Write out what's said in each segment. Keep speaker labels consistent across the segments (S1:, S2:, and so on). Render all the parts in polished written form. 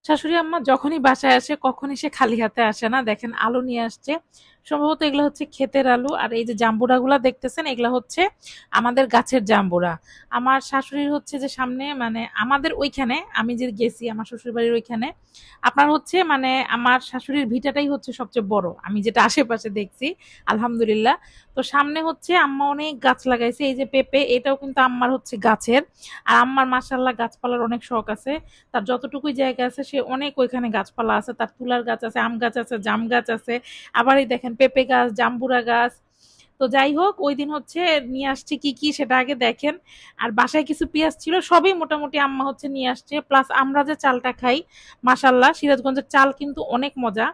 S1: শাশুড়ি আম্মা যখনই বাসায় আসে কখনই সে খালি হাতে আসে না। দেখেন আলু নিয়ে আসছে, সম্ভবত এগুলো হচ্ছে ক্ষেতের আলু। আর এই যে জাম্বুরা গুলা দেখতেছেন এগুলা হচ্ছে আমাদের গাছের জাম্বুরা। আমার শাশুড়ির হচ্ছে যে সামনে মানে আমাদের ওইখানে আমি যে গেছি আমার শ্বশুর বাড়ির ওইখানে আপনার হচ্ছে মানে আমার শাশুড়ির ভিটাটাই হচ্ছে সবচেয়ে বড় আমি যেটা আশেপাশে দেখছি। আলহামদুলিল্লাহ। তো সামনে হচ্ছে আম্মা অনেক গাছ লাগাইছে, এই যে পেঁপে এটাও কিন্তু আম্মার হচ্ছে গাছের। আর আম্মার মাশাআল্লাহ গাছপালার অনেক শখ আছে, তার যতটুকুই জায়গা আছে সে অনেক ওইখানে গাছপালা আছে, তার তুলার গাছ আছে, আম গাছ আছে, জাম গাছ আছে, আবার এই দেখেন পেঁপে গাছ, জাম্বুরা গাছ। তো যাই হোক ওই দিন হচ্ছে নিয়ে আসছে কি কি সেটা আগে দেখেন। আর বাসায় কিছু পেঁয়াজ ছিল, সবই মোটামুটি আম্মা হচ্ছে নিয়ে আসছে। প্লাস আমরা যে চালটা খাই মাশাল্লাহ সিরাজগঞ্জের চাল কিন্তু অনেক মজা।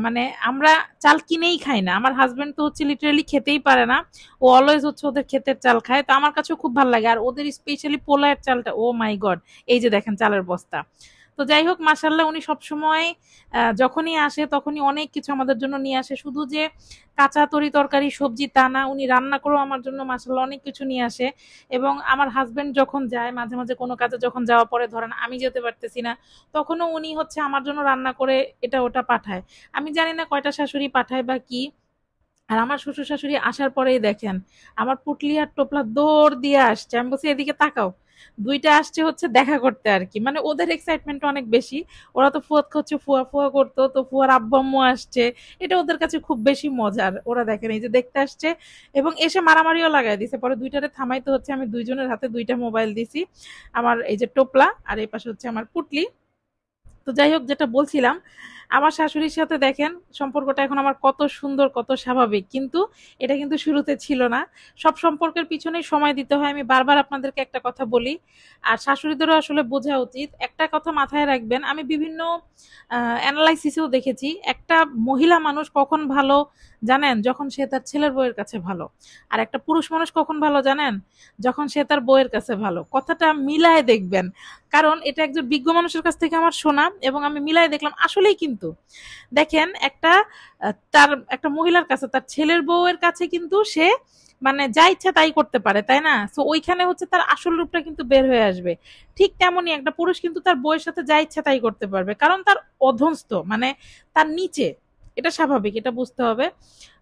S1: মানে আমরা চাল কিনেই খাই না, আমার হাজবেন্ড তো হচ্ছে লিটারালি খেতেই পারে না, ও অলওয়েজ হচ্ছে ওদের ক্ষেতের চাল খায়। তো আমার কাছেও খুব ভালো লাগে, আর ওদের স্পেশালি পোলায়ের চালটা ও মাই গড। এই যে দেখেন চালের বস্তা। তো যাই হোক মাশাল্লাহ উনি সবসময় যখনই আসে তখনই অনেক কিছু আমাদের জন্য নিয়ে আসে, শুধু যে কাঁচা তরি তরকারি সবজি তা না, উনি রান্না করেও আমার জন্য মাশাল্লাহ অনেক কিছু নিয়ে আসে। এবং আমার হাজবেন্ড যখন যায় মাঝে মাঝে কোনো কাজে যখন যাওয়া পরে ধরেন আমি যেতে পারতেছি না, তখনও উনি হচ্ছে আমার জন্য রান্না করে এটা ওটা পাঠায়। আমি জানি না কয়টা শাশুড়ি পাঠায় বা কি। আর আমার শ্বশুর শাশুড়ি আসার পরেই দেখেন আমার পুটলি আর টোপলা দৌড় দিয়ে আসছে, আমি বলছি এদিকে তাকাও। দুইটা আসছে হচ্ছে দেখা করতে আর কি, মানে ওদের এক্সাইটমেন্ট অনেক বেশি। ওরা তো ফুয়াত হচ্ছে ফুয়া ফুয়া করতো, তো ফুয়ার আব্বু আম্মু আসছে, এটা ওদের কাছে খুব বেশি মজার। ওরা দেখেন এই যে দেখতে আসছে এবং এসে মারামারিও লাগাই দিছে, পরে দুইটারে থামাইতে হচ্ছে, আমি দুইজনের হাতে দুইটা মোবাইল দিছি, আমার এই যে টোপলা আর এই পাশে হচ্ছে আমার পুটলি। তো যাই হোক যেটা বলছিলাম, আমার শাশুড়ির সাথে দেখেন সম্পর্কটা এখন আমার কত সুন্দর কত স্বাভাবিক, কিন্তু এটা কিন্তু শুরুতে ছিল না। সব সম্পর্কের পিছনেই সময় দিতে হয়, আমি বারবার আপনাদেরকে একটা কথা বলি। আর শাশুড়িদেরও আসলে বোঝা উচিত, একটা কথা মাথায় রাখবেন, আমি বিভিন্ন অ্যানালাইসিসেও দেখেছি একটা মহিলা মানুষ কখন ভালো জানেন, যখন সে তার ছেলের বউয়ের কাছে ভালো। আর একটা পুরুষ মানুষ কখন ভালো জানেন, যখন সে তার বউয়ের কাছে ভালো। কথাটা মিলায় দেখবেন, কারণ এটা একজন বিজ্ঞ মানুষের কাছ থেকে আমার শোনা এবং আমি মিলাই দেখলাম আসলেই কিন্তু দেখেন একটা তার একটা মহিলার কাছে তার ছেলের বউয়ের কাছে কিন্তু সে মানে যা ইচ্ছা তাই করতে পারে, তাই না? সো ওইখানে হচ্ছে তার আসল রূপটা কিন্তু বের হয়ে আসবে। ঠিক তেমনই একটা পুরুষ কিন্তু তার বউয়ের সাথে যা ইচ্ছা তাই করতে পারবে, কারণ তার অধস্তন মানে তার নিচে। এটা স্বাভাবিক, এটা বুঝতে হবে।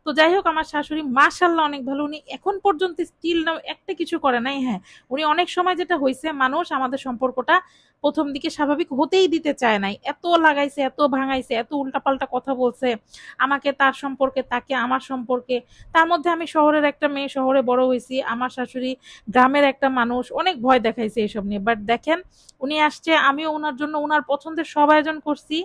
S1: তো যাই হোক আমার শাশুড়ি মাশাল্লাহ অনেক ভালো, উনি এখন পর্যন্ত স্টিল না একটা কিছু করে নাই। হ্যাঁ, উনি অনেক সময় যেটা হয়েছে মানুষ আমাদের সম্পর্কটা প্রথম দিকে স্বাভাবিক হতেই দিতে চায় নাই, এত লাগাইছে, এত ভাঙাইছে, এত উল্টাপাল্টা কথা বলছে আমাকে তার সম্পর্কে, তাকে আমার সম্পর্কে। তার মধ্যে আমি শহরের একটা মেয়ে, শহরে বড় হয়েছি, আমার শাশুড়ি গ্রামের একটা মানুষ, অনেক ভয় দেখাইছে এইসব নিয়ে। বাট দেখেন উনি আসছে, আমিও ওনার জন্য ওনার পছন্দের সব আয়োজন করছি।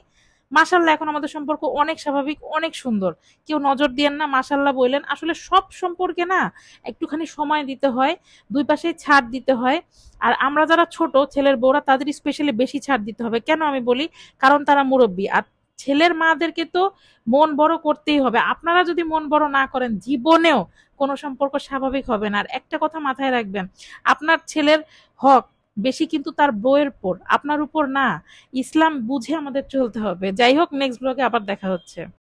S1: মাশাল্লাহ এখন আমাদের সম্পর্ক অনেক স্বাভাবিক, অনেক সুন্দর। কেউ নজর দিয়েন না, মাশাল্লাহ বললেন। আসলে সব সম্পর্কে না একটুখানি সময় দিতে হয়, দুই পাশেই ছাড় দিতে হয়। আর আমরা যারা ছোট ছেলের বউরা তাদের স্পেশালি বেশি ছাড় দিতে হবে, কেন আমি বলি, কারণ তারা মুরব্বী। আর ছেলের মাদেরকে তো মন বড় করতেই হবে, আপনারা যদি মন বড় না করেন জীবনেও কোনো সম্পর্ক স্বাভাবিক হবে না। আর একটা কথা মাথায় রাখবেন, আপনার ছেলের হক বেশি কিন্তু তার বউয়ের উপর, আপনার উপর না। ইসলাম বুঝে আমাদের চলতে হবে। যাই হোক নেক্সট ব্লগে আবার দেখা হচ্ছে।